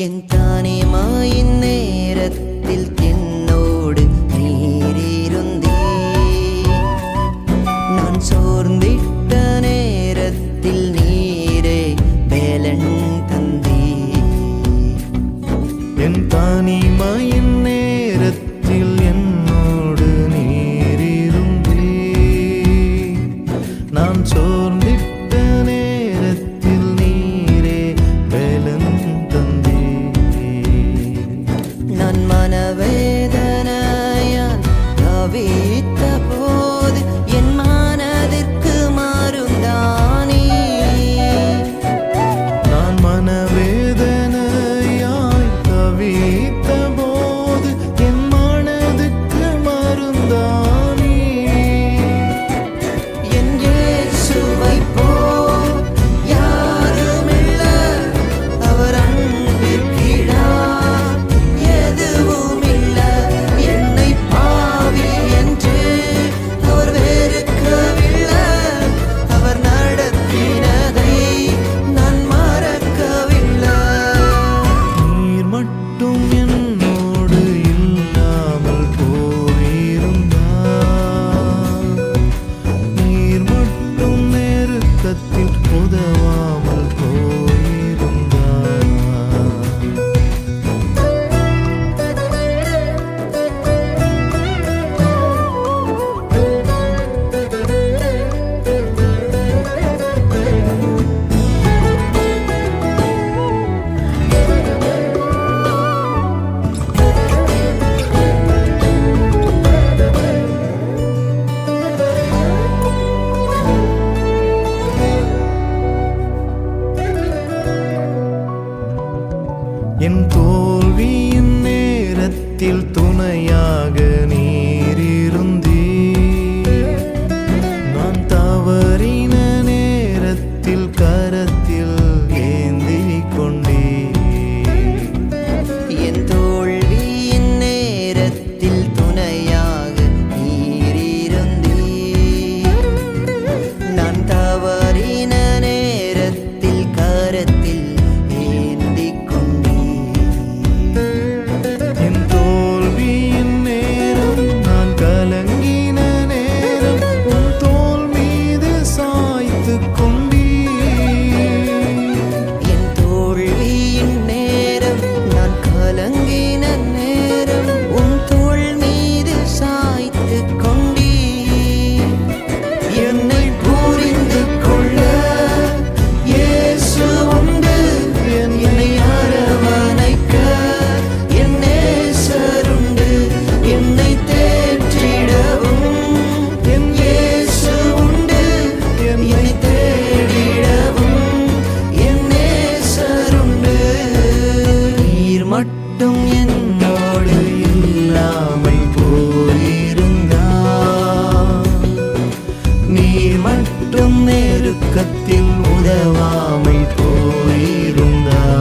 என் தானிமாயின் நேரத்தில் என்னோடு நீரிருந்தே, நான் சோர்ந்திட்ட நேரத்தில் நீரே பேலன் தந்தே. என் தானிமாயின் நேரத்தில் என்னோடு நீரிருந்தே, நான் சோர்ந்திட்ட நேரத்தில் நீரே பேலன் தந்தே. நான் மனவேதனையால் தவித்த போது என் மனதிற்கு மருந்தானே. நான் மனவேதனையாய் தவித்த போது என் மனதுக்கு மருந்தானே. என் இயேசுவைப் போல் யாருமில்ல, அவர் அன்பிற்கிடார் எதுவுமில்ல. என்னை பாவி என்று அவர் வெறுக்கவில்லை, அவர் நடத்தினதை நான் மறக்கவில்லை. நீர் மட்டும் என்னோடு இல்லாமல் போயிருந்தார், நீர் மட்டும் நெருக்கத்தில் உதவாமல் போயிருந்தார். என் தோல்வியின் நேரத்தில் துணையாக நீரிருந்தீர், நான் தவறின நேரத்தில் கரத்தில் ஏந்திக் கொண்டீர். என் தோல்வியின் நேரத்தில் துணையாக நீரிருந்தீர், நான் தவறின நேரத்தில் கரத்தில் ஏந்திக் கொண்டீர். என் தோல்வியின் நேரம், நான் கலங்கின நேரம், உன் தோள் மீது சாய்த்துக் கொண்டீர். என் தோல்வியின் நேரம், நான் கலங்கின நேரம், உன் தோள் மீது சாய்த்துக் கொண்டீர். என்னை புரிந்து கொள்ள இயேசு உண்டு, என்னை அரவணைக்க என் நேசருண்டு. என்னை தேற்றிடவும் என் இயேசு உண்டு, என்னை தேடிடவும் என் நேசருண்டு. நீர் மட்டும் என்னோடு இல்லாமல் போயிருந்தார், நீர் மட்டும் நெருக்கத்தில் உதவாமல் போயிருந்தார்.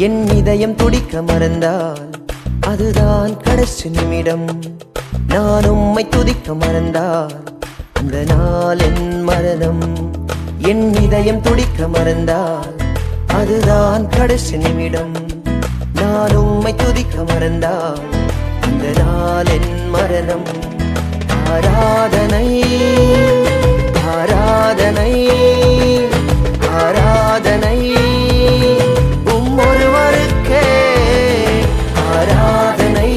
என் இதயம் துடிக்க மறந்தால் அதுதான் கடைசி நிமிடம். நான் உம்மை துதிக்க மறந்தால் அந்த நாள் என் மரணம். என் இதயம் துடிக்க மறந்தால் அதுதான் கடைசி நிமிடம். நான் உம்மை துதிக்க மறந்தால் அந்த நாள் என் மரணம். ஆராதனை ஆராதனை ஆராதனை ஒருவருக்கே. ஆராதனை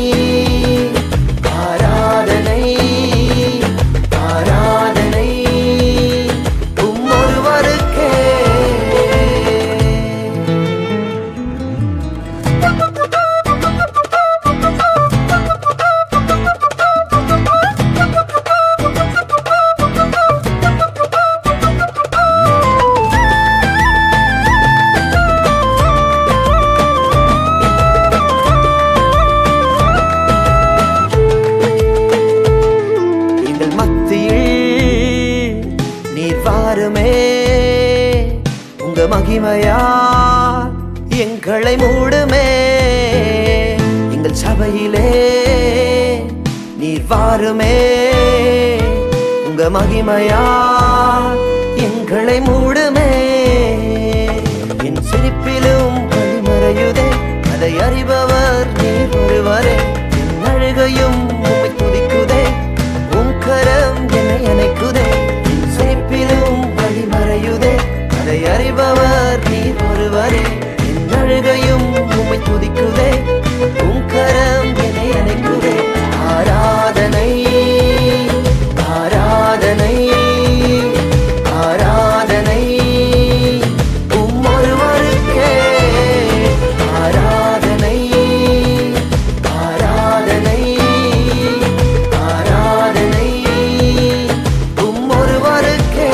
ஆராதனை ஆராதனை ஒருவருக்கே. உங்க மகிமையா எங்களை மூடுமே. எங்கள் சபையிலே நீர் வாருமே. உங்க மகிமையா எங்களை மூடுமே. என் சிரிப்பிலும் வழிமறையுதே, அதை அறிபவர் நீர் ஒருவரே. என் அழுகையும் உம்மை துதிக்குதே, உம் கரம் என்னை அணைக்குதே. என் சிரிப்பிலும் வழிமறையுதே, அதை அறிபவர் நீர் ஒருவரே. என் அழுகையும் உம்மை துதிக்குதே, உம் கரம் என்னை அணைக்குதே. ஆராதனை ஆராதனை ஆராதனை ஒருவருக்கே. ஆராதனை ஆராதனை ஆராதனை ஒருவருக்கே.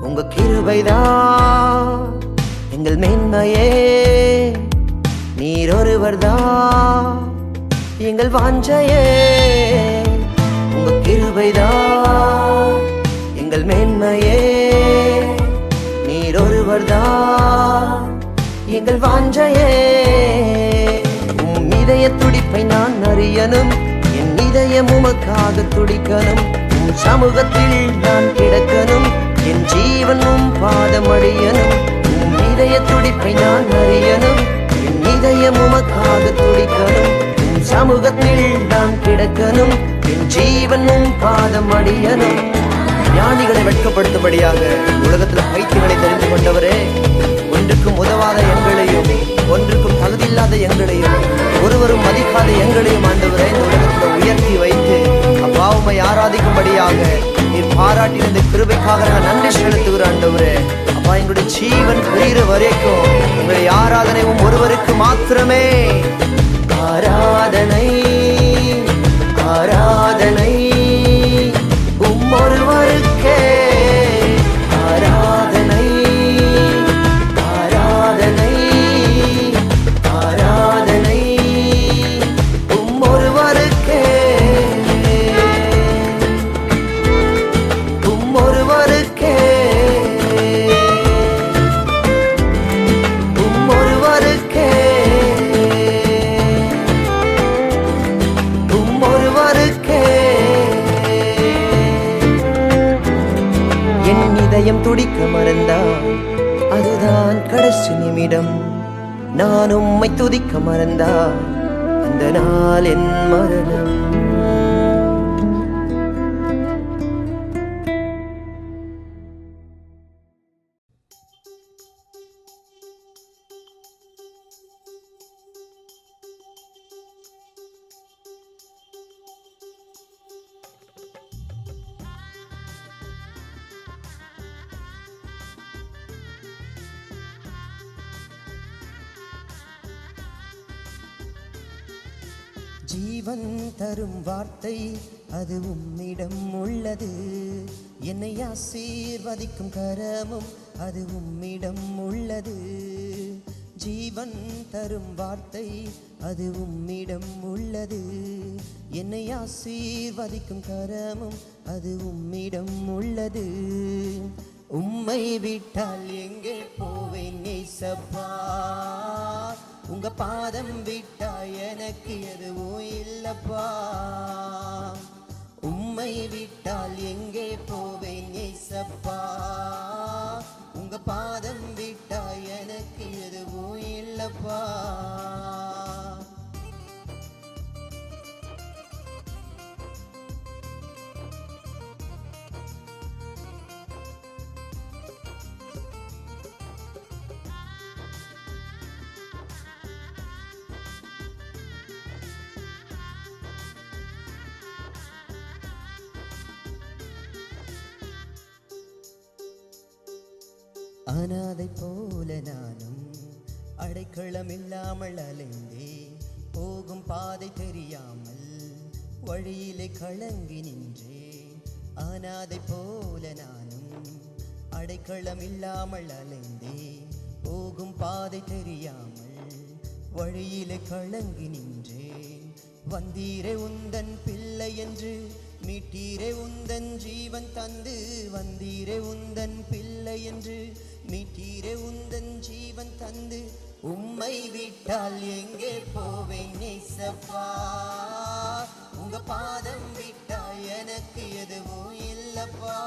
உங்க கிருபைதான் எங்கள் மேன்மையே. நீர் ஒருவர்தான் எங்கள் வாஞ்சையே. உங்க கிருபைதான் எங்கள் மேன்மையே. நீர் ஒருவர்தான் எங்கள் வாஞ்சையே. உம் இதய துடிப்பை நான் அறியணும். என் இதயம் உமக்காக துடிக்கணும். உம் சமூகத்தில் நான் கிடக்கணும். என் ஜீவனும் பாதமடியனும். உம் இதய துடிப்பை நான் அறியணும். என் இதயம் உமக்காக துடிக்கணும். உம் சமூகத்தில் நான் கிடக்கணும். என் ஜீவனும் பாதமடியனும். ஞானிகளை வெட்கப்படுத்தும்படியாக உலகத்தில் பைத்தியங்களை தெரிந்து கொண்டவரே, ஒன்றுக்கும் உதவாத எங்களையும் ஒன்றுக்கும் தகுதியில்லாத எங்களையும் ஒருவரும் மதிக்காத எங்களையும் ஆண்டவரே இந்த உலகத்தில் உயர்த்தி வைத்து அப்பாவுமை ஆராதிக்கும்படியாக நீர் பாராட்டின இந்த கிருபைக்காக நாங்கள் நன்றி செலுத்துகிற ஆண்டவரே. அப்பா, எங்களுடைய ஜீவன் பிரிகிற வரைக்கும் உங்களுடைய ஆராதனையும் ஒருவருக்கு மாத்திரமே. ஆராதனை ஆராதனை ஒருவருக்கே. ஆராதனை ஆராதனை ஆராதனை ஒருவருக்கே. ஒருவருக்கே ஒருவருக்கே ஒருவருக்கே. என் இதயம் துடிக்க மறந்தால் அதுதான் கடைசி நிமிடம். நான் உம்மை துதிக்க மறந்தால் அந்த நாள் என் மரணம். ஜீவன் தரும் வார்த்தை அது உம்மிடம் உள்ளது. என்னை ஆசீர்வதிக்கும் கரமும் அது உம்மிடம் உள்ளது. ஜீவன் தரும் வார்த்தை அது உம்மிடம் உள்ளது. என்னை ஆசீர்வதிக்கும் கரமும் அது உம்மிடம் உள்ளது. உம்மை விட்டால் எங்கே போவேன் ஏசப்பா, உங்க பாதம் விட்டா எனக்கு எதுவும் இல்லப்பா. உம்மை விட்டால் எங்கே போவேன் ஏசப்பா, உங்க பாதம் விட்டா எனக்கு எதுவும் இல்லப்பா. அனாதை போல நானும் அடைக்கலம் இல்லாமல் அலைந்தேன். போகும் பாதை தெரியாமல் வழியிலே கலங்கி நின்றேன். அனாதை போல நானும் அடைக்கலம் இல்லாமல் அலைந்தேன். போகும் பாதை தெரியாமல் வழியிலே கலங்கி நின்றேன். வந்தீரே உந்தன் பிள்ளை என்று மீட்டீரே உந்தன் ஜீவன் தந்து. வந்தீரே உந்தன் பிள்ளை என்று மீட்டீரே உந்தன் ஜீவன் தந்து. உம்மை விட்டால் எங்கே போவேன் ஏசப்பா, உங்க பாதம் விட்டா எனக்கு எதுவும் இல்லப்பா.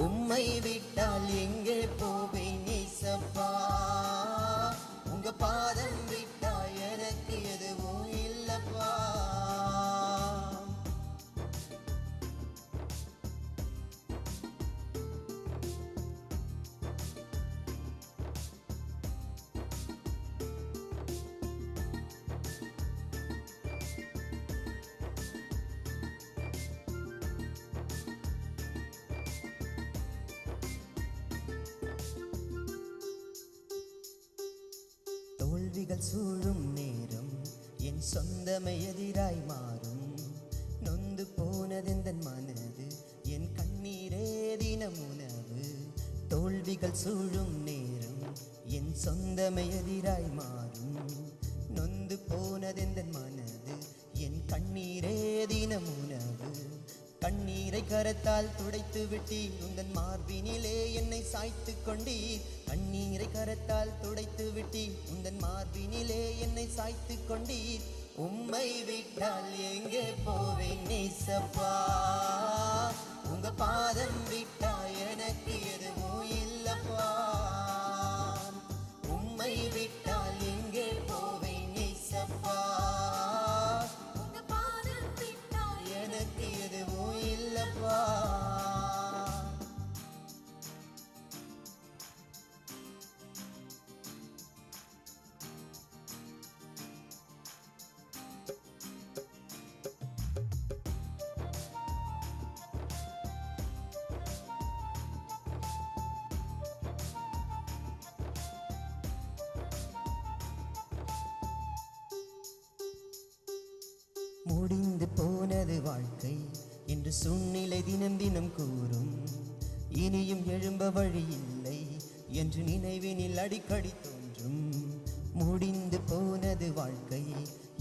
உம்மை விட்டால் எங்கே போவேன் ஏசப்பா, உங்க பாதம் விட்டா எனக்கு எதுவும் இல்லப்பா. தோல்விகள் சூழும் நேரம் என் சொந்தமை எதிராய் மாறும். நொந்து போனதெந்தன் மனது என் கண்ணீரே தினம் உணவு. தோல்விகள் சூழும் நேரம் என் சொந்தமை எதிராய் மாறும். நொந்து போனதெந்தன் மனது என் கண்ணீரே தினம் உணவு. கண்ணீரை கரத்தால் துடைத்து விட்டீர், உந்தன் மார்பினிலே என்னை சாய்த்து கொண்டீர். கண்ணீரை கரத்தால் துடைத்து விட்டீர், உந்தன் மார்பினிலே என்னை சாய்த்து கொண்டீர். உம்மை விட்டால் எங்கே போவேன் ஏசப்பா, உங்க பாதம் விட்டா எனக்கு எதுவும் இல்லப்பா. உம்மை விட்டால் எங்கே போவேன் ஏசப்பா, உங்க பாதம் விட்டா எனக்கு எதுவும் இல்லப்பா. முடிந்து போனது வாழ்க்கை என்று சூழ்நிலை தினம் தினம் கூறும். இனியும் எழும்ப வழி இல்லை என்று நினைவினில் அடிக்கடி தோன்றும். முடிந்து போனது வாழ்க்கை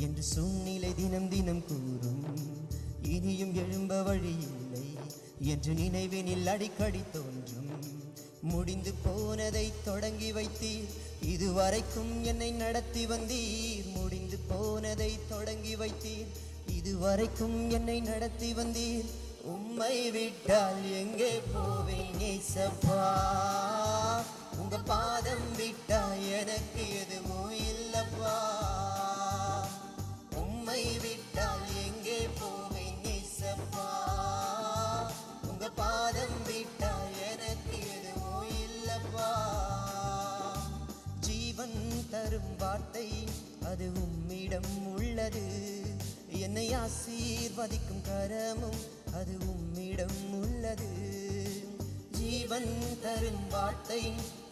என்று சூழ்நிலை தினம் தினம் கூறும். இனியும் எழும்ப வழி இல்லை என்று நினைவினில் அடிக்கடி தோன்றும். முடிந்து போனதை தொடங்கி வைத்தீர், இதுவரைக்கும் என்னை நடத்தி வந்தீர். முடிந்து போனதை தொடங்கி வைத்தீர், இதுவரைக்கும் என்னை நடத்தி வந்தீர். உம்மை விட்டால் எங்கே போவேன் ஏசப்பா, உங்க பாதம் விட்டா எனக்கு எதுவும் இல்லப்பா. உம்மை விட்டால் எங்கே போவேன் ஏசப்பா, உங்க பாதம் விட்டா எனக்கு எதுவும் இல்லப்பா. ஜீவன் தரும் வார்த்தை அது உம்மிடம் உள்ளது. என்னை ஆசீர்வதிக்கும் கரமும் அது உம்மிடம் உள்ளது. ஜீவன் தரும் வார்த்தை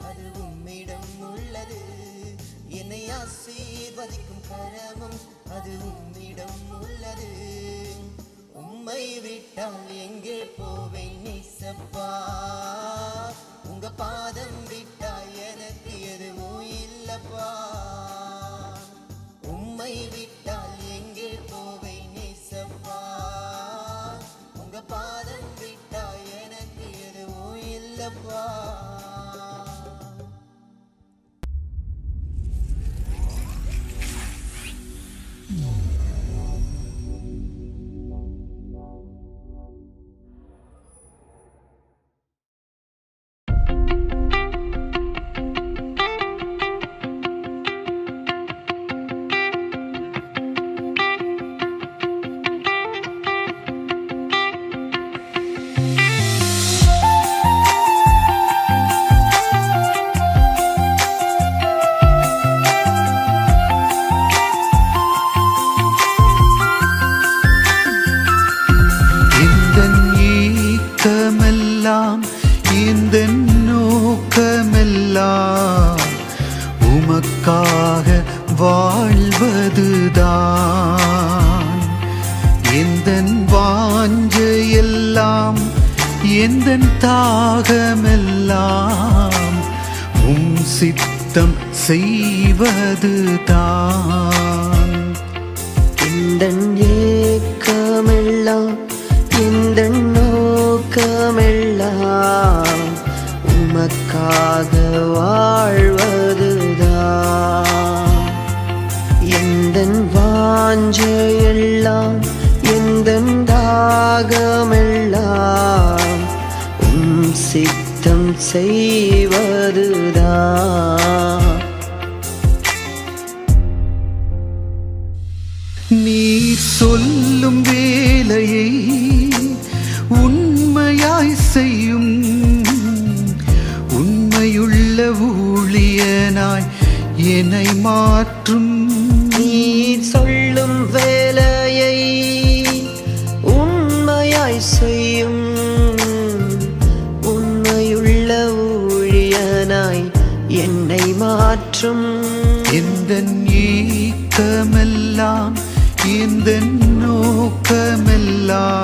அது உம்மிடம் உள்ளது. என்னை ஆசீர்வதிக்கும் கரமும் அது உம்மிடம் உள்ளது. உம்மை விட்டால் எங்கே போவேன் ஏசப்பா, உங்க பாதம் விட்டா எனக்கு எதுவும் தாகமெல்லாம் உம் சித்தம் செய்வதுதான். எந்தன் ஏக்கமெல்லாம் எந்தன் நோக்கமெல்லாம் உமக்காக வாழ்வதுதான். எந்தன் வாஞ்சையெல்லாம் எந்தன் தாகமெல்லாம் உம் சித்தம் செய்வதுதான். நீர் சொல்லும் வேலையை உண்மையாய் செய்யும் உண்மையுள்ள ஊழியனாய் என்னை மாற்றும். நீர் சொல்லும் வேலையை உண்மையாய் செய்யும் உண்மையுள்ள ஊழியனாய் என்னை மாற்றும். எந்தன் ஏக்கமெல்லாம் எந்தன் நோக்கமெல்லாம்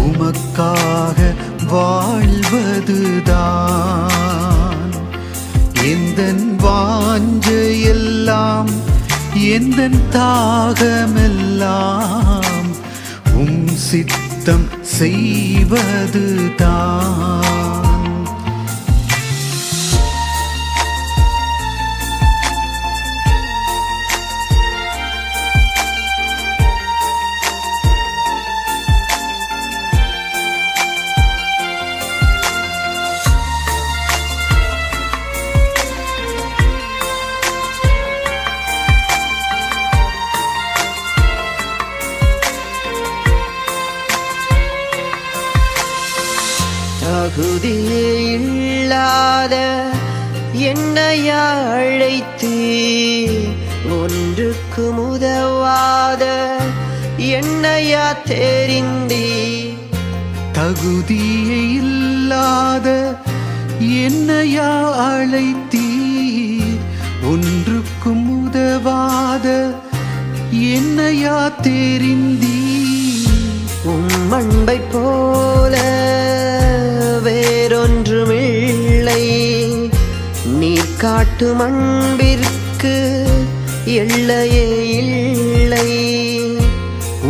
உமக்காக வாழ்வதுதான். எந்தன் வாஞ்சையெல்லாம் எந்தன் தாகமெல்லாம் உம் சித்தம் செய்வதுதான். தகுதியே இல்லாத என்னையா அழைத்து ஒன்றுக்கு உதவாத என்னையா தெரிந்தே. தகுதியே இல்லாத என்னையா அழைத்தீர் ஒன்றுக்கும் உதவாத என்னையா தெரிந்தீர். உம் அன்பை போல வேறொன்றுமில்லை. நீர் காட்டும் அன்பிற்கு எல்லையே இல்லை.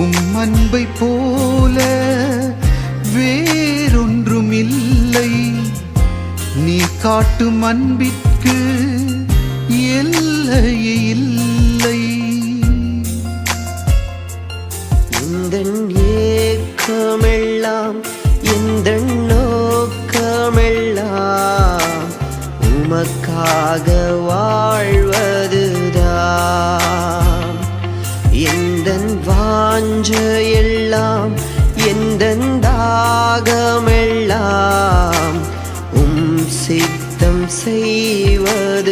உம் அன்பை போல வேறொன்றுமில்லை. நீ காட்டும் அன்பிற்கு எல்லையே இல்லை. எந்தன் ஏக்கமெல்லாம் எந்தன் நோக்கமெல்லாம் உமக்காக வாழ்வதுதான். எந்தன் வாஞ்சையெல்லாம் எந்தன் தாகமெல்லாம் உம் சித்தம் செய்வதுதான்.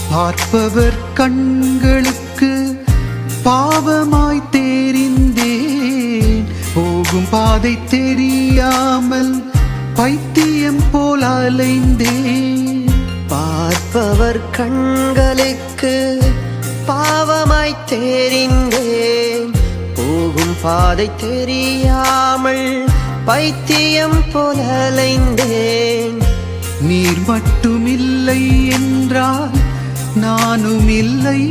பார்ப்பவர் கண்களுக்கு பாவமாய் தெரிந்தேன். போகும் பாதை தெரியாமல் பைத்தியம் போல் அலைந்தேன். பார்ப்பவர் கண்களுக்கு பாவமாய் தெரிந்தேன். போகும் பாதை தெரியாமல் பைத்தியம் போல அலைந்தேன். நீர் மட்டுமில்லை என்றால் நானும் இல்லை.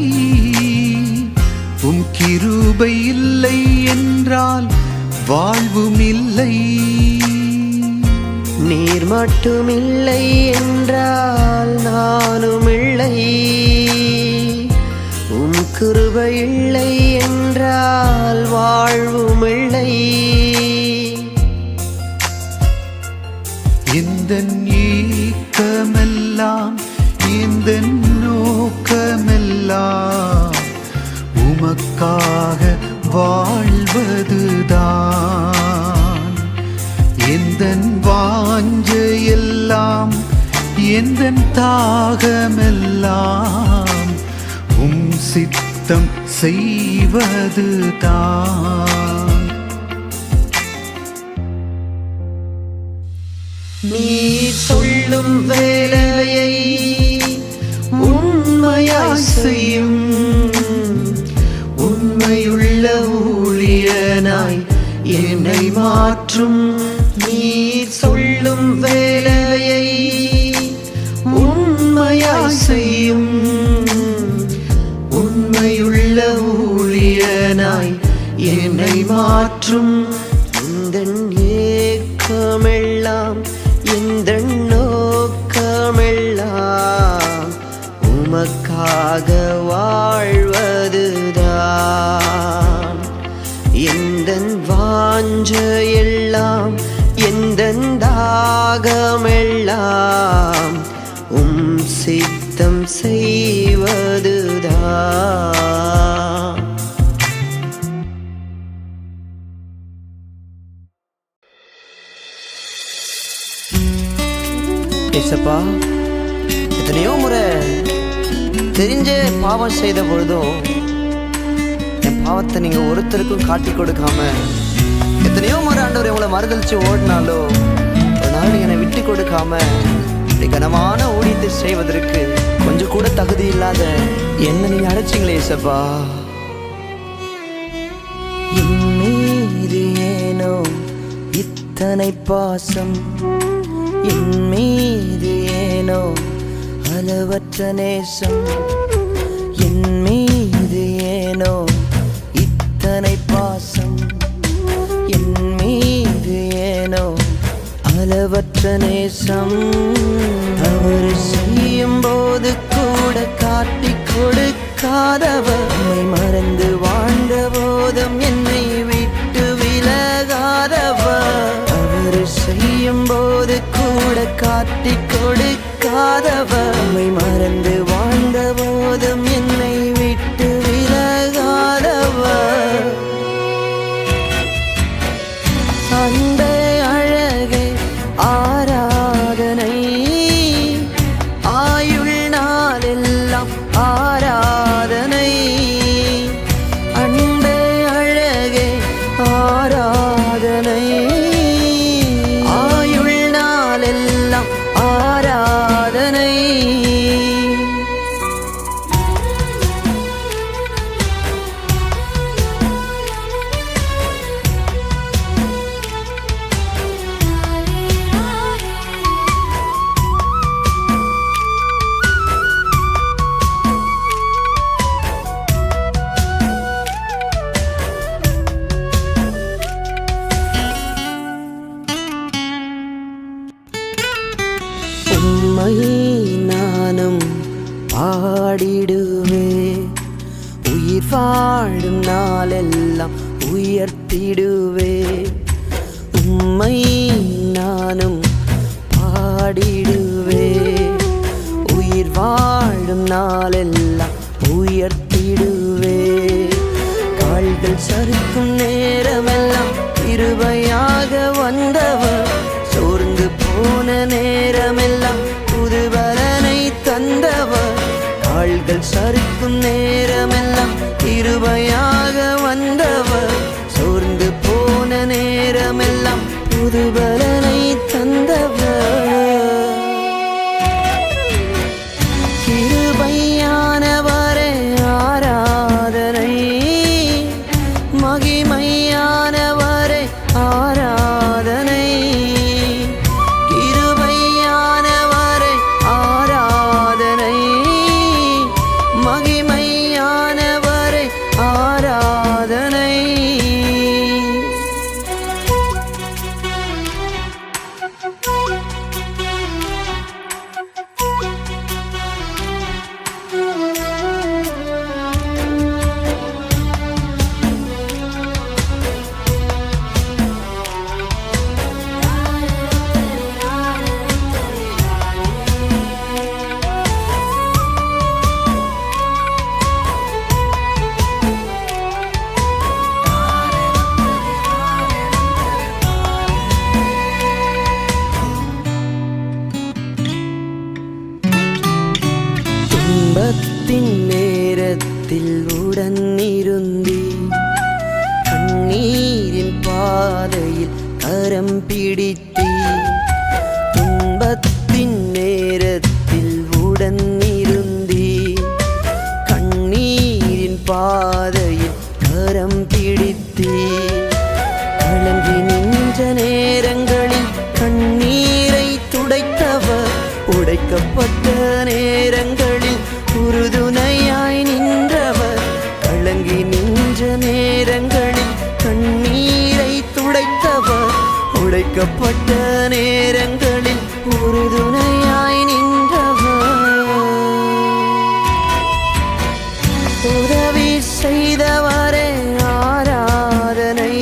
உம் கிருபை இல்லை என்றால் வாழ்வும் இல்லை. நீர் மட்டுமில்லை என்றால் நானும் இல்லை. உம் கிருபை இல்லை என்றால் வாழ்வும் இல்லை. எந்தன் ஏக்கமெல்லாம் எந்தன் நோக்கமெல்லாம் உமக்காக வாழ்வதுதான். எந்தன் தாகமெல்லாம் சித்தம் செய்வதுதான். நீ சொல்லும் வேலையை உண்மையாய் செய்யும் உண்மையுள்ள ஊழியனாய் என்னை மாற்றும். நீ சொல்லும் வேலையை உண்மையாய் செய்யும் உண்மையுள்ள ஊழியனாய் என்னை மாற்றும். இந்த ஏக்கமெல்லாம் இந்த நோக்கமெல்லாம் உமக்காக வாழ்வதுதான். எந்த வாஞ்சையெல்லாம் எந்த தாகமெல்லாம் சித்தம் செய்வதுதான். ஏசப்பா, எத்தனையோ முறை தெரிஞ்சே பாவம் செய்த பொழுதும் என் பாவத்தை நீங்க ஒருத்தருக்கும் காட்டி கொடுக்காம, எத்தனையோ முறை ஆண்டவர் உங்களை மறுதளிச்சு ஓடினாலோ ஒரு நாள் என்னை விட்டு கொடுக்காம கனமான ஊழியத்தை செய்வதற்கு கொஞ்சம் கூட தகுதி இல்லாத என்ன நீங்க அழைச்சிங்களே ஏசப்பா. என் மீது ஏனோ இத்தனை பாசம், என் மீது ஏனோ அளவற்ற நேசம், என் மீது ஏனோ இத்தனை பாசம், என் மீது ஏனோ அளவற்ற நேசம். அவர் செய்யும் போது கூட காட்டி கொடுக்காதவர், மறந்து வாழ்ந்த போதும் என்னை விட்டு விலகாதவர். அவர் செய்யும் போது கூட காட்டி கொடுக்காதவர், மறந்து வாழ்ந்த போதும் என்னை விட்டு விலகாதவர். அந்த அழகே ஆராதனை, ஆயுள் நாளெல்லாம் ஆராதனை. அன்பே அழகே ஆராதனை, ஆயுள் நாளெல்லாம் ஆராதனை. உம்மை நானும் பாடிடுவே, உயிர் வாழும் நாளெல்லாம் உயர்த்திடுவே. உம்மை நானும் பாடிடுவே, உயிர் வாழும் நாளெல்லாம் உயர்த்திடுவே. கால்கள் சறுக்கும் நேரமெல்லாம் கிருபையாக வந்தவர், சோர்ந்து போன நேரமெல்லாம் புதுபலனை தந்தவர். கால்கள் சறுக்கும் நேரமெல்லாம் கிருபையாக வந்தவர், சோர்ந்து போன நேரமெல்லாம் புதுபலனை தந்தவர். கிருபையானவரே ஆராதனை, மகிமையானவரே ஆராதனை. கிருபையானவரே ஆராதனை, மகிமையானவரே ஆராதனை. துன்பத்தின் நேரத்தில் உடன் இருந்தீ, கண்ணீரின் பாதையில் கரம் பிடித்தீ. துன்பத்தின் நேரத்தில் உடன் இருந்தீ, கண்ணீரின் பாதையில் கரம் பிடித்தீ. கலங்கி நின்ற நேரங்களில் கண்ணீரை துடைத்தவர், உடைக்கப்பட்ட நேரங்களில் உறுதுணையாய் நின்றவர். கலங்கி நின்ற நேரங்களில் கண்ணீரை துடைத்தவர், உடைக்கப்பட்ட நேரங்களில் உறுதுணையாய் நின்றவர். உதவி செய்தவரே ஆராதனை,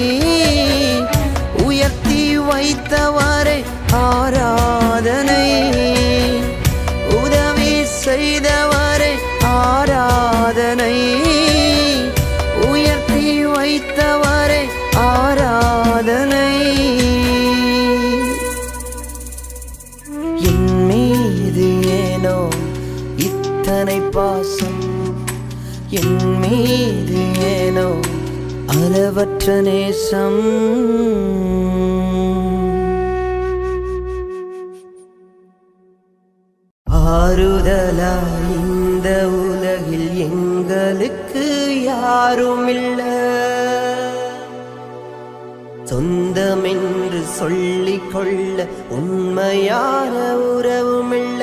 உயர்த்தி வைத்தவரே ஆராதனை. உதவி செய்தவரே ஆராதனை, உயர்த்தி வைத்தவரே ஆராதனை. என் மீது ஏனோ இத்தனை பாசம், என் மீது ஏனோ அளவற்ற நேசம். ஆறுதலாய் இந்த உலகில் எங்களுக்கு யாருமில்ல, சொந்தமென்று சொல்லிக் கொள்ள உண்மையான உறவுமில்ல.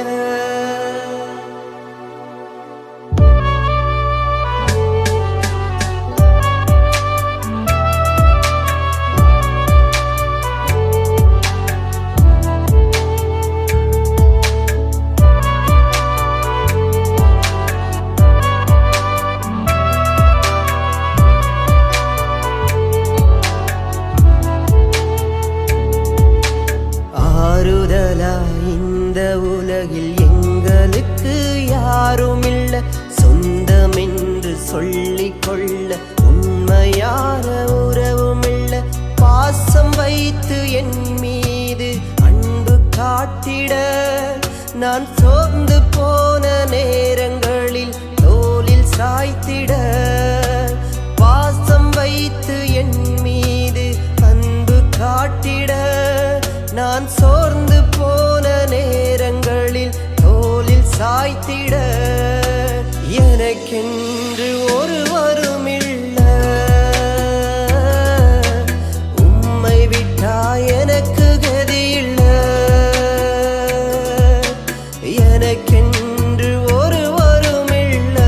இந்த உலகில் எங்களுக்கு யாருமில்ல, சொந்தமென்று சொல்லிக் கொள்ள உண்மையான உறவுமில்ல. பாசம் வைத்து என் மீது அன்பு காட்டிட, நான் சோர்ந்து போன நேரங்களில் தோளில் சாய்த்திட. பாசம் வைத்து என் மீது அன்பு காட்டிட, நான் சோர்ந்து போன நேரங்களில் தோளில் சாய்த்திட. எனக்கென்று ஒருவருமில்ல, உம்மை விட்டா எனக்கு கதியில்ல. எனக்கென்று ஒருவருமில்ல,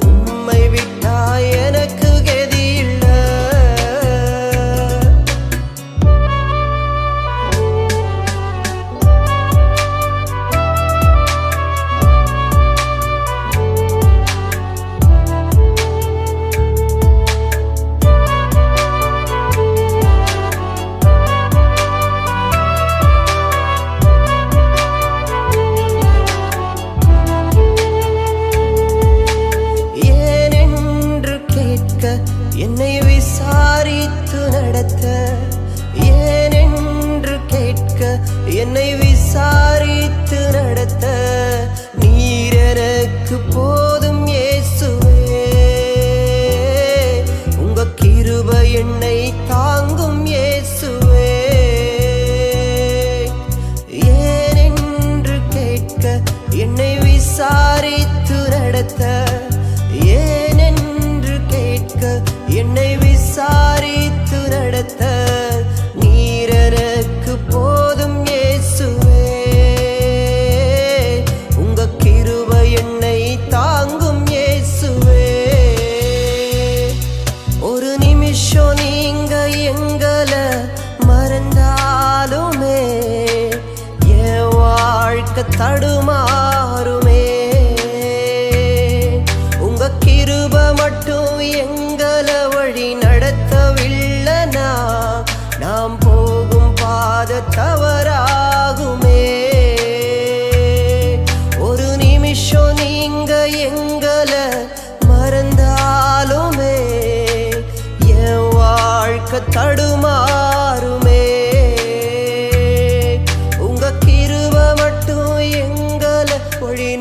உம்மை விட்டா எனக்கு கதியில்ல. என்னை விசாரித்து நடத்த, ஏனென்று கேட்க என்னை விசாரித்து நடத்த. நீர் எனக்கு போதும் இயேசுவே, உங்க கிருபை என்னை தாங்கும் இயேசுவே. ஏனென்று கேட்க என்னை விசாரித்து நடத்த, ஏனென்று கேட்க என்னை விசாரித்து நடத்த. நீர் எனக்கு போதும் இயேசுவே, உங்க கிருபை என்னை தாங்கும் இயேசுவே. ஒரு நிமிஷம் நீங்க எங்களை மறந்தாலுமே என் வாழ்க்கை தடுமாறுமே. உங்க கிருபை மட்டும் எங்களை வழி நடத்தவில்லைனா நாம் போகும் பாதை தவறாகுமே. ஒரு நிமிஷம் நீங்க எங்களை மறந்தாலுமே என் வாழ்க்கை தடுமாறுமே. உங்க கிருபை மட்டும் எங்களை வழி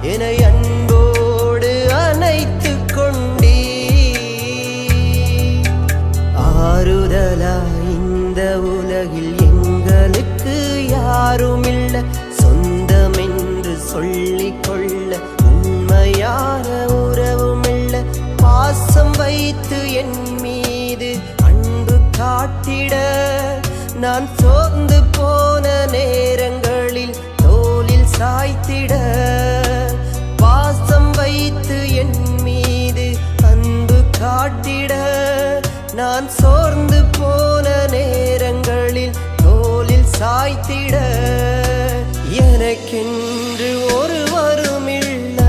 என்னை அன்போடு அணைத்து கொண்டீ. ஆறுதலா இந்த உலகில் எங்களுக்கு யாருமில்ல, சொந்தமென்று சொல்லிக் கொள்ள உண்மையான உறவுமில்ல. பாசம் வைத்து என் மீது அன்பு காட்டிட நான் சோர்ந்து போன நேரங்களில் தோளில் சாய்த்திட. பாசம் வைத்து என் மீது அன்பு காட்டிட நான் சோர்ந்து போன நேரங்களில் தோளில் சாய்த்திட. எனக்கென்று ஒருவரும் இல்ல,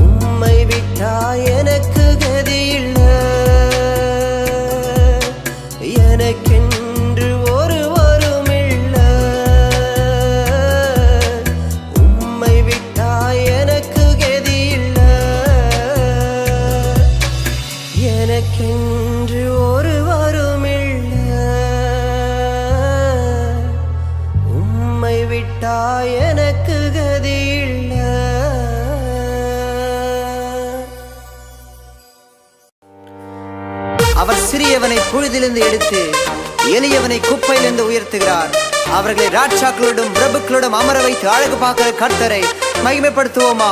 உம்மை விட்டா எனக்கு கதி இல்ல. எனக்கென்று ஒருவரும் இல்ல, உம்மை விட்டா எனக்கு கதி இல்ல. எனக்கென்று ஒருவரும் இல்ல, உம்மை விட்டா எனக்கு கதி இல்ல. அவர் சிறியவனை புழுதிலிருந்து எடுத்து எளியவனை குப்பையிலிருந்து உயர்த்துகிறார். அவர்களை ராட்சாக்களோடும் பிரபுக்களோடும் அமர வைத்து அழகு பார்க்கிற கர்த்தரை மகிமைப்படுத்துவோமா?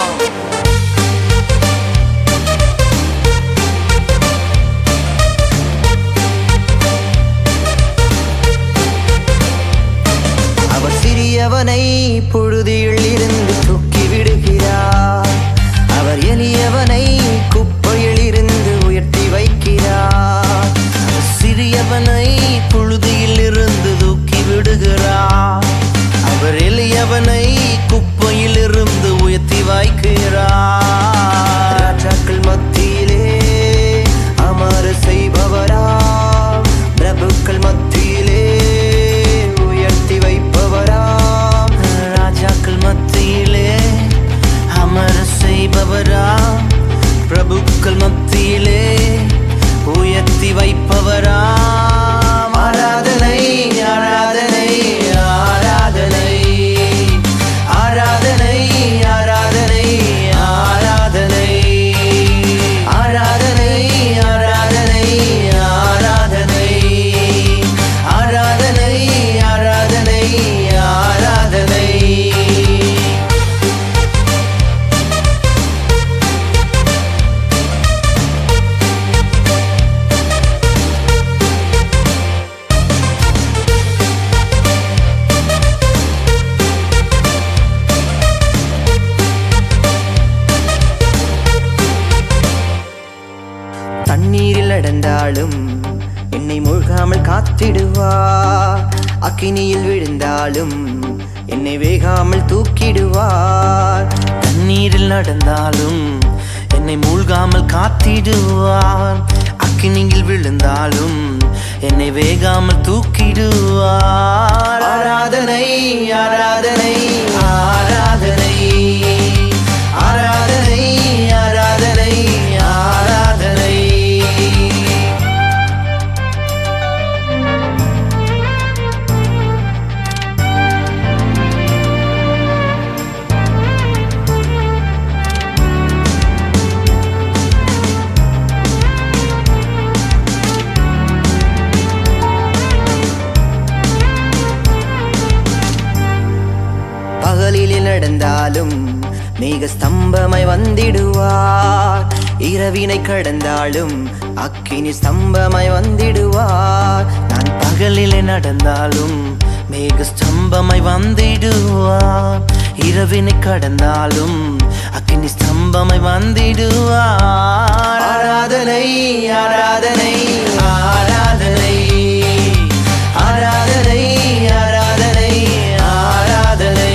அவர் சிறியவனை புழுதியில் இருந்து தூக்கி விடுகிறார். அவர் எளியவனை குப்பையில் இருந்து உயர்த்தி வைக்கிறார். சிறியவனை புழுதியில் இருந்து தூக்கி விடுகிறார். அவர் எளியவனை குப்பையில் இருந்து உயர்த்தி வைக்கிறார். ராஜாக்கள் மத்தியிலே அமர செய்பவராம், பிரபுக்கள் மத்தியிலே உயர்த்தி வைப்பவராம். ராஜாக்கள் மத்தியிலே அமர செய்பவராம், பிரபுக்கள் மத்தியிலே உயர்த்தி வைப்பவராம். ஆராதனை ஆராதனை ஆராதனை ஆராதனை ஆராதனை ஆராதனை ஆராதனை ஆராதனை ஆராதனை ஆராதனை ஆராதனை ஆராதனை. தண்ணீரில் நடந்தாலும் என்னை மூழ்காமல் காத்திடுவார். அக்கினியில் விழுந்தாலும் என்னை வேகாமல் தூக்கிடுவார். தண்ணீரில் நடந்தாலும் என்னை மூழ்காமல் காத்திடுவார். அக்கினியில் விழுந்தாலும் என்னை வேகாமல் தூக்கிடுவார். ஆராதனை ஆராதனை ஆராதனை ஆராதனை ஆராதனை ஆராதனை. பகலில் நடந்தாலும் மேக ஸ்தம்பமாய் வந்திடுவார். இரவினை கடந்தாலும் அக்கினி ஸ்தம்பமாய் வந்திடுவார். நான் பகலிலே நடந்தாலும் மேக ஸ்தம்பமாய் வந்திடுவார். இரவினை கடந்தாலும் அக்கினி ஸ்தம்பமாய் வந்திடுவார். ஆராதனை ஆராதனை ஆராதனை ஆராதனை ஆராதனை ஆராதனை.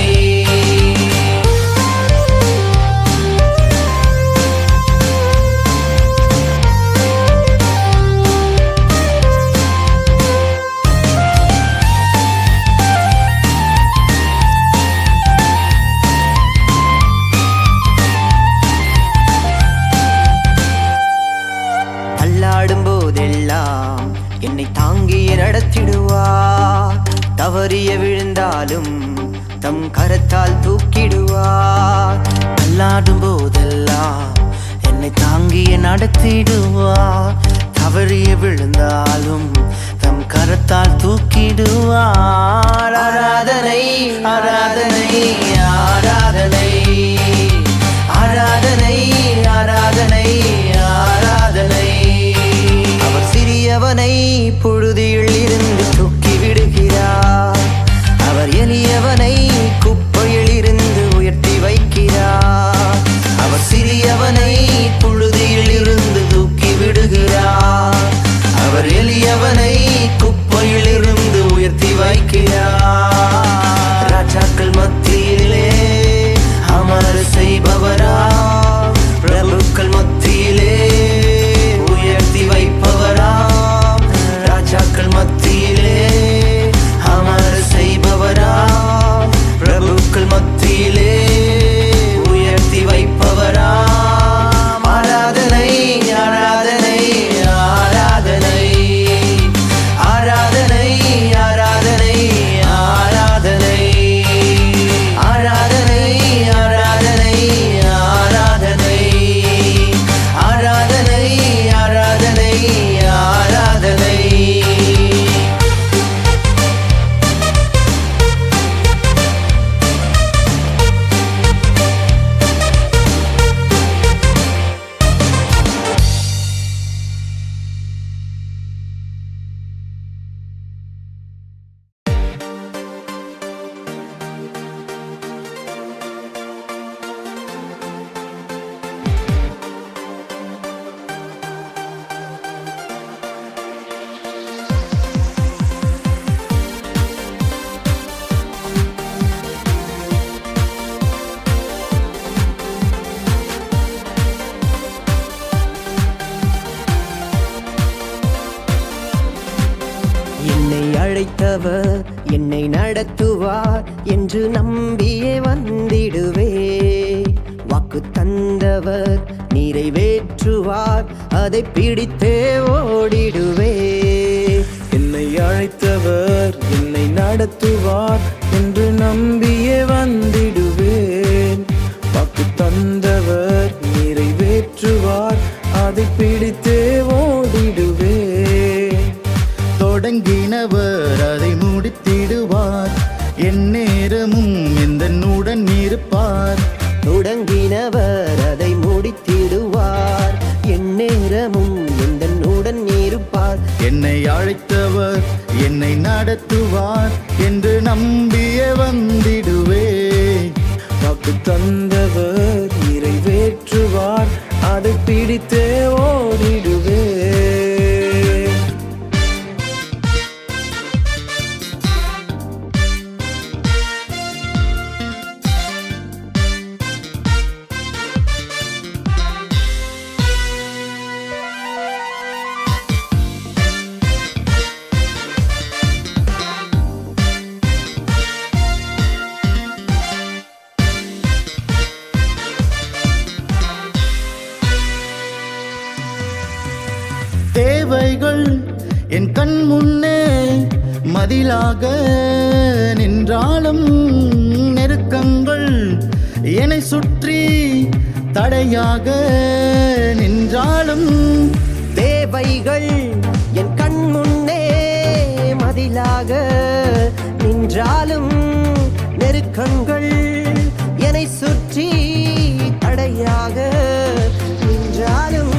என்னை தாங்கிய நடத்திடுவார். தவறிய விழுந்தாலும் தம் கரத்தால் தூக்கிடுவார். அல்லாடும் போதெல்லாம் என்னை தாங்கிய நடத்திடுவார். தவறிய விழுந்தாலும் தம் கரத்தால் தூக்கிடுவார். ஆராதனை ஆராதனை ஆராதனை ஆராதனை ஆராதனை ஆராதனை. அவர் சிறியவனை புழுதியில் இருந்து தூக்கி விடுகிறார். அவர் எளியவனை குப்பையில் இருந்து உயர்த்தி வைக்கிறார். அவர் சிறியவனை புழுதியில் இருந்து தூக்கி விடுகிறார். அவர் எளியவனை குப்பையில் இருந்து உயர்த்தி வைக்கிறார். ராஜாக்கள் மத்தியிலே அமர செய்பவரா, பிரபுக்கள் மத்தியிலே உயர்த்தி வைப்பவரா. ராஜாக்கள் மத்தியிலே அமர செய்பவரா, பிரபுக்கள் மத்தியிலே உயர்த்தி வைப்பவரா. ஆராதனை ஆராதனை ஆராதனை ஆராதனை ஆராதனை ஆராதனை ஆராதனை ஆராதனை ஆராதனை ஆராதனை ஆராதனை ஆராதனை. என்னை அழைத்தவர் என்னை நடத்துவார் என்று நம்பியே வந்திடுவே. வாக்கு தந்தவர் நிறைவேற்றுவார், அதை பிடித்தே ஓடிடுவே. என்னை அழைத்தவர் என்னை நடத்துவார் என்று நம்பியே வந்திடுவேன். வாக்கு தந்தவர் நிறைவேற்றுவார், அதை பிடித்தே ஓடிடுவேன். தொடங்கினவர் அதை முடித்திடுவார். என் நேரமும் எந்தனுடன் இருப்பார். தொடங்கினவர் அதை முடித்திடுவார், என் நேரமும் எந்தனுடன் இருப்பார். என்னை அழைத்தவர் என்னை நடத்துவார் என்று நம்பியே வந்திடுவே. வாக்கு தந்தவர் நிறைவேற்றுவார், அதை பிடித்தே ஓடிடுவேன். தேவைகள் என் கண் முன்னே மதிலாக நின்றாலும், நெருக்கங்கள் என்னை சுற்றி தடையாக நின்றாலும். தேவைகள் என் கண் முன்னே மதிலாக நின்றாலும், நெருக்கங்கள் என்னை சுற்றி தடையாக நின்றாலும்.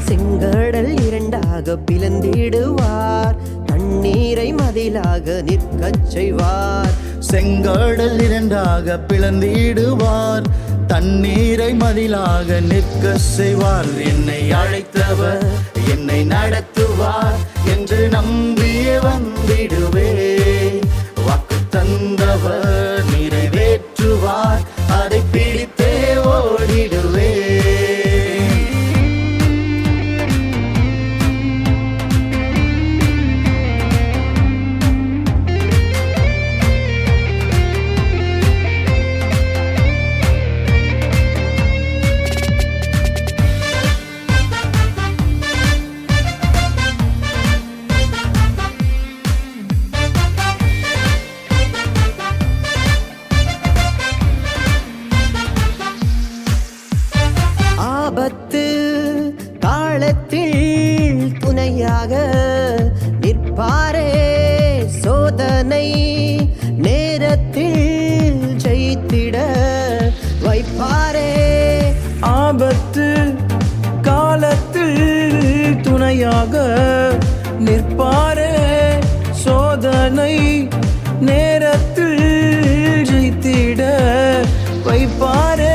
செங்கடல் இரண்டாக பிளந்திடுவார், தண்ணீரை மதிலாக நிற்கச் செய்வார். செங்கடல் இரண்டாக பிளந்திடுவார், தண்ணீரை மதிலாக நிற்க செய்வார். என்னை அழைத்தவர் என்னை நடத்துவார் என்று நம்பியே வந்திடுவே. வாக்கு தந்தவர் நிறைவேற்றுவார், அதை பிடித்தே ஓடிடுவே. துணையாக நிற்பாரே. சோதனை நேரத்தில் ஜெயித்திட வைப்பாரே. ஆபத்து காலத்தில் துணையாக நிற்பாரே. சோதனை நேரத்தில் ஜெயித்திட வைப்பாரே.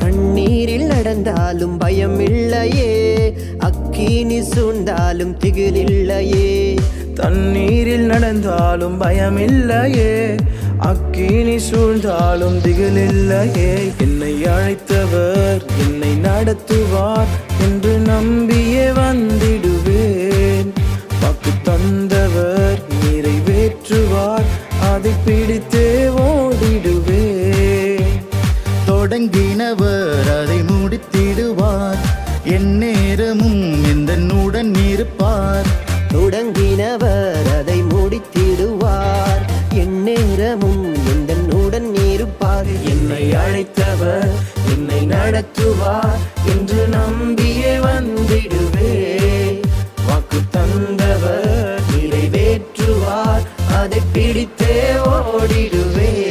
தண்ணீரில் நடந்தாலும் பயம் இல்லையே, அக்கினி சூழ்ந்தாலும் திகிலில்லையே. தண்ணீரில் நடந்தாலும் பயமில்லையே, அக்கினி சூழ்ந்தாலும் திகிலில்லையே. என்னை அழைத்தவர் என்னை நடத்துவார் என்று நம்பியே வந்திடுவேன். வாக்கு தந்தவர் நிறைவேற்றுவார், அதை பிடித்தே ஓடிடுவேன். தொடங்கினவர் அதை முடித்திடுவார், என் நேரமும் எந்தனுடன் இருப்பார். தொடங்கினவர் அதை முடித்திடுவார், என் நேரமும் எந்தனுடன் இருப்பார். என்னை அழைத்தவர் என்னை நடத்துவார் என்று நம்பியே வந்திடுவேன். வாக்கு தந்தவர் நிறைவேற்றுவார், அதை பிடித்தே ஓடிடுவேன்.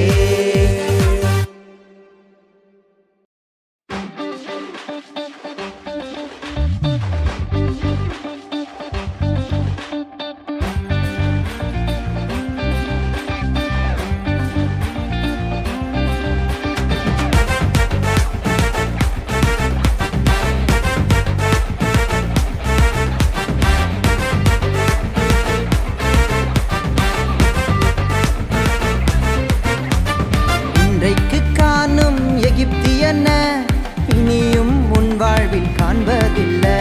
இன்றைக்கு காணும் எகிப்தியன இனியும் உன் வாழ்வில் காண்பதில்லை.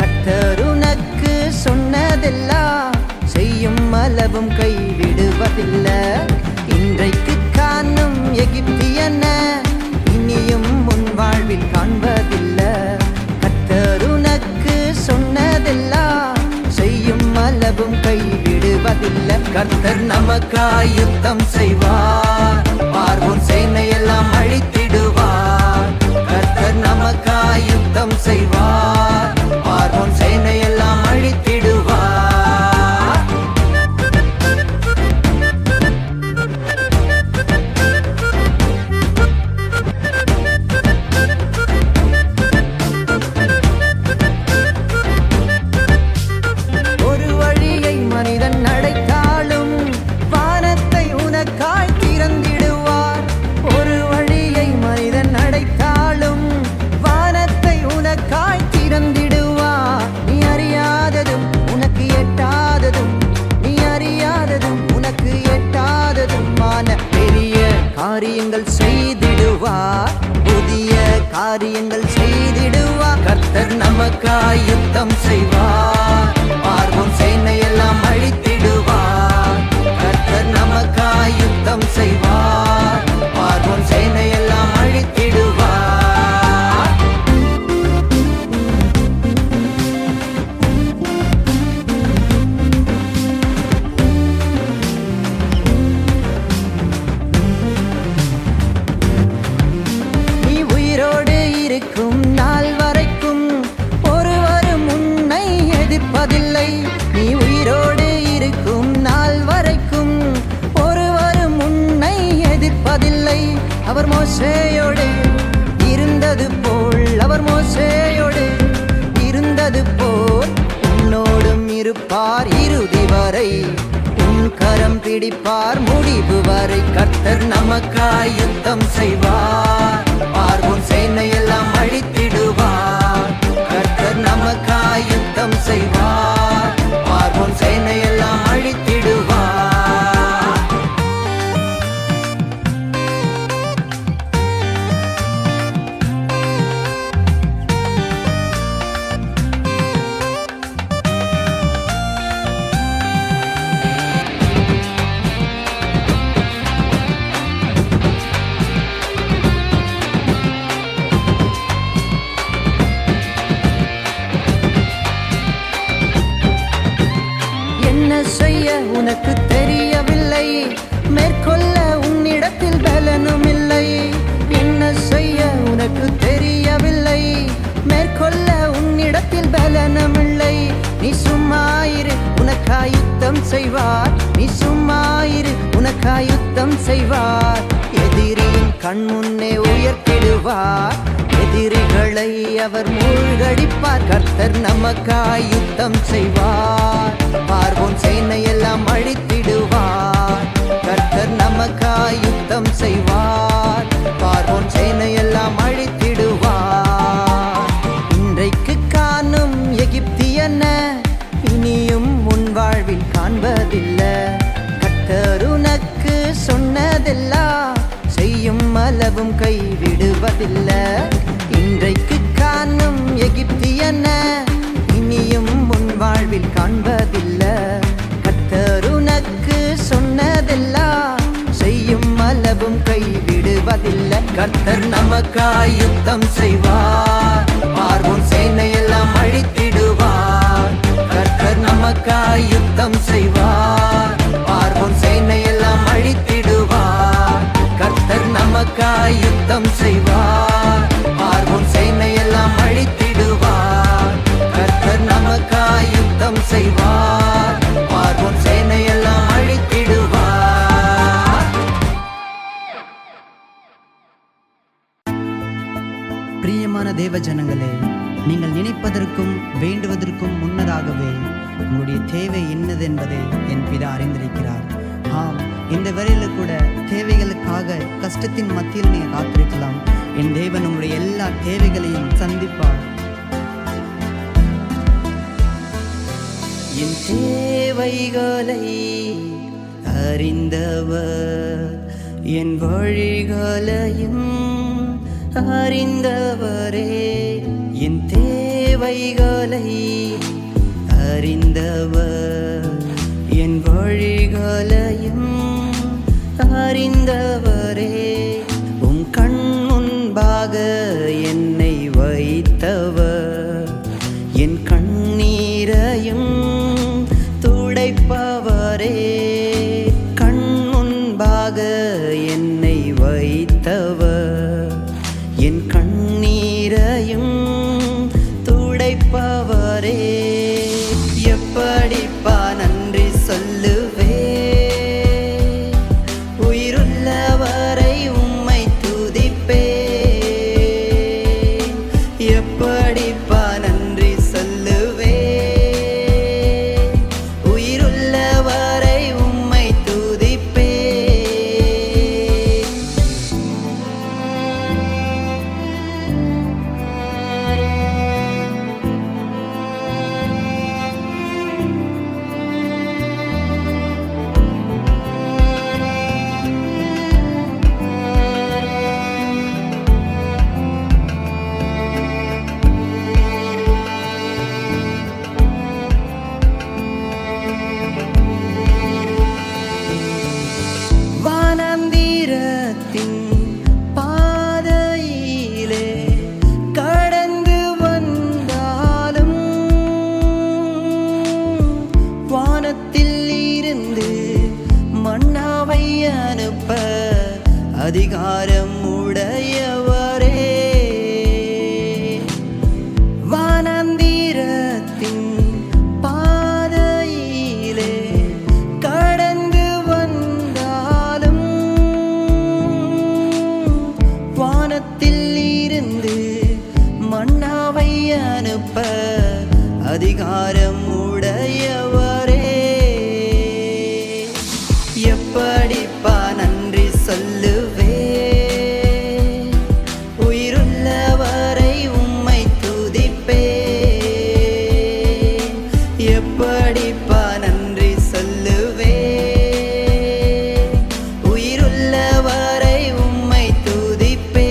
கர்த்தர் உனக்கு சொன்னதெல்லாம் செய்யும் அளவும் கைவிடுவதில்லை. இன்றைக்கு காணும் எகிப்தியன இனியும் உன் வாழ்வில் காண்பதில்லை. கர்த்தர் உனக்கு சொன்னதெல்லாம் செய்யும் அளவும் கைவிடுவதில்லை. கர்த்தர் நமக்காய் யுத்தம் செய்வார், பார்வோன் சேனையெல்லாம் அழித்திடுவார். கர்த்தர் நமக்காய் யுத்தம் செய்வார், பார்வோன் சேனையெல்லாம் அழித்திடுவார். ஒரு வழியை மனிதன் அடைத்தாலும் வானத்தை உனக்காய் திறந்திடுவார். ஒரு வழியை மனிதன் அடைத்தாலும் வானத்தை உனக்காய் திறந்திடுவார். நீ அறியாததும் உனக்கு எட்டாததும், நீ அறியாததும் உனக்கு எட்டாததுமான பெரிய காரியங்கள் செய்திடுவார், புதிய காரியங்கள் செய்திடுவார். கர்த்தர் நமக்காய் யுத்தம் செய்வார், பார்வோன் சேனையெல்லாம் அழித்திடுவார். கர்த்தர் நமக்காய் யுத்தம் செய்வார், பார்வோன் சேனையெல்லாம் அழித்திடுவார். நீ உயிரோடு இருக்கும் நாள் வரைக்கும் ஒருவரும் உன்னை எதிர்ப்பதில்லை. நீ உயிரோடு இருக்கும் நாள் வரைக்கும் ஒருவரும் உன்னை எதிர்ப்பதில்லை. அவர் மோசேயோடு இருந்தது போல், அவர் மோசேயோடு இருந்தது போல் உன்னோடும் இருப்பார் இறுதி வரை. உன் கரம் பிடிப்பார் முடிவு வரை. கர்த்தர் நமக்காய் யுத்தம் செய்வார், பார்வோன் சேனையெல்லாம் அழித்திடுவார். கர்த்தர் நமக்காய் யுத்தம் செய்வார், பார்வோன் சேனையெல்லாம் அழித்திடுவார். உனக்காய் யுத்தம் செய்வார். நீ சும்மாயிரு, உனக்காய் யுத்தம் செய்வார். எதிரியின் கண் முன்னே உயர்த்திடுவார். எதிரிகளை அவர் மூழ்கடிப்பார். கர்த்தர் நமக்காய் யுத்தம் செய்வார். பார்வோன் சேனையெல்லாம் அழித்திடுவார். கர்த்தர் நமக்காய் யுத்தம் செய்வார். பார்வோன் சேனையெல்லாம் அழித்திடுவார். இன்றைக்கு காணும் எகிப்தியன இனியும் உன் வாழ்வில் காண்பதில்லை. கர்த்தர் உனக்கு சொன்னதெல்லாம் செய்யும் அளவும் கைவிடுவதில்லை. இன்றைக்கு காணும் எகிப்தியன இனியும் உன் வாழ்வில் காண்பதில்லை. கர்த்தர் உனக்கு சொன்னதெல்லாம் செய்யும் அளவும் கைவிடுவதில்லை. கர்த்தர் நமக்காய் யுத்தம் செய்வார். பார்வோன் சேனையெல்லாம் அழித்திடுவார். கர்த்தர் நமக்காய் யுத்தம் செய்வார். பார்வோன் சேனையெல்லாம் அழித்திடுவார். கர்த்தர் நமக்காய் யுத்தம் செய்வார். பார்வோன் சேனையெல்லாம் அழித்திடுவார். கர்த்தர் நமக்காய் யுத்தம் செய்வார். பார்வோன் சேனையெல்லாம் அழித்திடுவார். பிரியமான தேவ ஜனங்களே, நீங்கள் நினைப்பதற்கும் வேண்டுவதற்கும் முன்னதாகவே உங்களுடைய தேவை என்னதென்பதை என் பிதா அறிந்திருக்கிறார். ஆம், இந்த வேளையில கூட தேவைகளுக்காக கஷ்டத்தின் மத்தியில் நீங்கள் காத்திருக்கலாம். என் தேவன் உங்களுடைய எல்லா தேவைகளையும் சந்திப்பார். என் தேவைகளை அறிந்தவர், என் வழிகளையும் அறிந்தவரே. என் தேவைகளை அறிந்தவர், என் வழிகளையும் அறிந்தவரே. உம் கண் முன்பாக என்னை வைத்தவர், என் கண்ணீரையும் துடைப்பவரே. கண் முன்பாக என்னை வைத்தவர், என் கண்ணீரையும் துடைப்பவரே. எப்படிப்பா நன்றி சொல்லுவே, உயிருள்ளவரை உம்மை துதிப்பே. எப்படிப்பா நன்றி சொல்லுவே, உயிருள்ளவரை உம்மை துதிப்பே. வானந்திரத்தின் பாதையிலே கடந்து வந்தாலும், வானத்தில் இருந்து மன்னாவை அனுப்ப அதிகாரம் உடையவரே. வானந்திரத்தின் பாதையிலே கடந்து வந்தாலும், வானத்தில் இருந்து மன்னாவை அனுப்ப அதிகாரம் உடையவரே. எப்படிப்பா நன்றி சொல்லுவே, உயிருள்ளவரை உம்மை துதிப்பே. எப்படிப்பா நன்றி சொல்லுவே, உயிருள்ளவரை உம்மை துதிப்பே.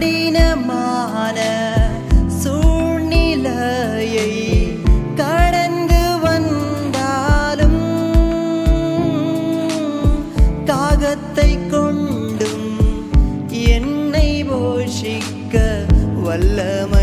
கடினமான சூழ்நிலையை கடந்து வந்தாலும் காகத்தை கொண்டும் என்னை போஷிக்க வல்லமை